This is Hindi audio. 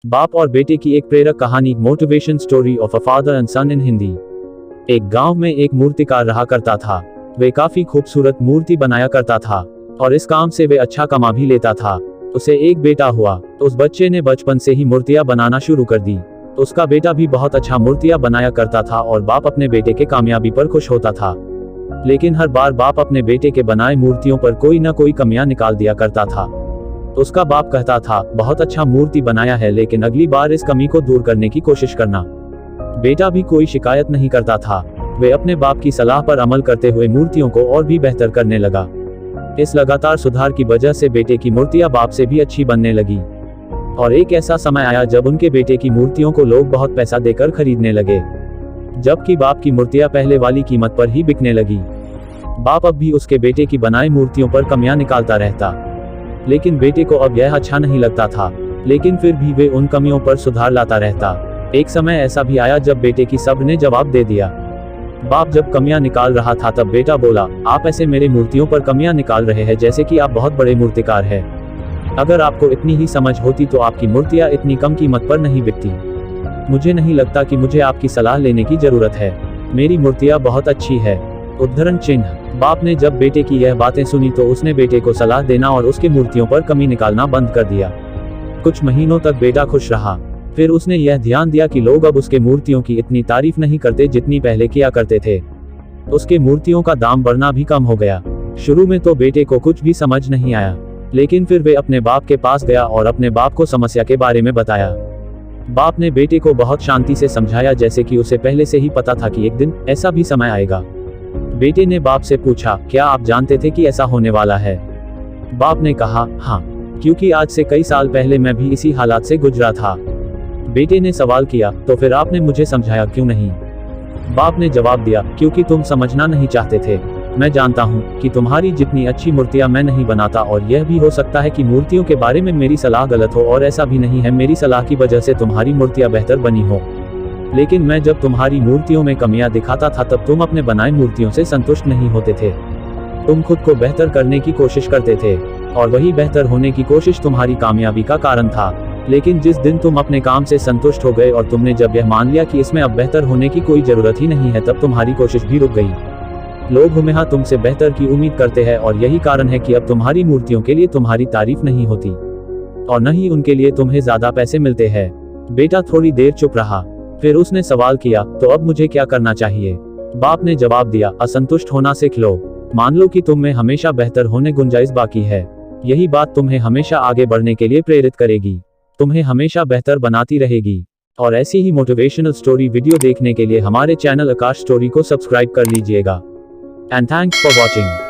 बाप और बेटे की एक प्रेरक कहानी, motivation story of a father and son in Hindi. एक गांव में एक मूर्तिकार रहा करता था। वे काफी खूबसूरत मूर्ति बनाया करता था और इस काम से वे अच्छा कमा भी लेता था। उसे एक बेटा हुआ। उस बच्चे ने बचपन से ही मूर्तियां बनाना शुरू कर दी। उसका बेटा भी बहुत अच्छा मूर्तियां बनाया करता था और बाप अपने बेटे के कामयाबी पर खुश होता था। लेकिन हर बार बाप अपने बेटे के बनाए मूर्तियों पर कोई न कोई कमियां निकाल दिया करता था। उसका बाप कहता था, बहुत अच्छा मूर्ति बनाया है, लेकिन अगली बार इस कमी को दूर करने की कोशिश करना। बेटा भी कोई शिकायत नहीं करता था। वे अपने बाप की सलाह पर अमल करते हुए मूर्तियों को और भी बेहतर करने लगा। इस लगातार सुधार की वजह से बेटे की मूर्तियां बाप से भी अच्छी बनने लगी। और एक ऐसा समय आया जब उनके बेटे की मूर्तियों को लोग बहुत पैसा देकर खरीदने लगे, जबकि बाप की मूर्तियां पहले वाली कीमत पर ही बिकने लगी। बाप अब भी उसके बेटे की बनाई मूर्तियों पर कमियां निकालता रहता, लेकिन बेटे को अब यह अच्छा नहीं लगता था। लेकिन फिर भी वे उन कमियों पर सुधार लाता रहता। एक समय ऐसा भी आया जब बेटे की सब ने जवाब दे दिया। बाप जब कमियां निकाल रहा था तब बेटा बोला, आप ऐसे मेरे मूर्तियों पर कमियां निकाल रहे हैं जैसे कि आप बहुत बड़े मूर्तिकार हैं। अगर आपको इतनी ही समझ होती तो आपकी मूर्तियां इतनी कम कीमत पर नहीं बिकती। मुझे नहीं लगता कि मुझे आपकी सलाह लेने की जरूरत है। मेरी मूर्तियां बहुत अच्छी है। उद्धरण चिन्ह। बाप ने जब बेटे की यह बातें सुनी तो उसने बेटे को सलाह देना और उसके मूर्तियों पर कमी निकालना बंद कर दिया। कुछ महीनों तक बेटा खुश रहा। फिर उसने यह ध्यान दिया कि लोग अब उसके मूर्तियों की इतनी तारीफ नहीं करते जितनी पहले किया करते थे। उसके मूर्तियों का दाम बढ़ना भी कम हो गया। शुरू में तो बेटे को कुछ भी समझ नहीं आया, लेकिन फिर वे अपने बाप के पास गया और अपने बाप को समस्या के बारे में बताया। बाप ने बेटे को बहुत शांति से समझाया, जैसे कि उसे पहले से ही पता था कि एक दिन ऐसा भी समय आएगा। बेटे ने बाप से पूछा, क्या आप जानते थे कि ऐसा होने वाला है? बाप ने कहा, हाँ, क्योंकि आज से कई साल पहले मैं भी इसी हालात से गुजरा था। बेटे ने सवाल किया, तो फिर आपने मुझे समझाया क्यों नहीं? बाप ने जवाब दिया, क्योंकि तुम समझना नहीं चाहते थे। मैं जानता हूँ कि तुम्हारी जितनी अच्छी मूर्तियां मैं नहीं बनाता, और यह भी हो सकता है कि मूर्तियों के बारे में मेरी सलाह गलत हो, और ऐसा भी नहीं है मेरी सलाह की वजह से तुम्हारी मूर्तियां बेहतर बनी हो। लेकिन मैं जब तुम्हारी मूर्तियों में कमियां दिखाता था तब तुम अपने बनाए मूर्तियों से संतुष्ट नहीं होते थे। तुम खुद को बेहतर करने की कोशिश करते थे, और वही बेहतर होने की कोशिश तुम्हारी कामयाबी का कारण था। लेकिन जिस दिन तुम अपने काम से संतुष्ट हो गए और तुमने जब यह मान लिया कि इसमें अब बेहतर होने की कोई जरूरत ही नहीं है, तब तुम्हारी कोशिश भी रुक गई। लोग हमेशा तुमसे बेहतर की उम्मीद करते हैं, और यही कारण है कि अब तुम्हारी मूर्तियों के लिए तुम्हारी तारीफ नहीं होती, और न ही उनके लिए तुम्हें ज्यादा पैसे मिलते हैं। बेटा थोड़ी देर चुप रहा, फिर उसने सवाल किया, तो अब मुझे क्या करना चाहिए? बाप ने जवाब दिया, असंतुष्ट होना सीख लो। मान लो कि तुम में हमेशा बेहतर होने गुंजाइश बाकी है। यही बात तुम्हें हमेशा आगे बढ़ने के लिए प्रेरित करेगी, तुम्हें हमेशा बेहतर बनाती रहेगी। और ऐसी ही मोटिवेशनल स्टोरी वीडियो देखने के लिए हमारे चैनल आकाश स्टोरी को सब्सक्राइब कर लीजिएगा। And thanks for watching.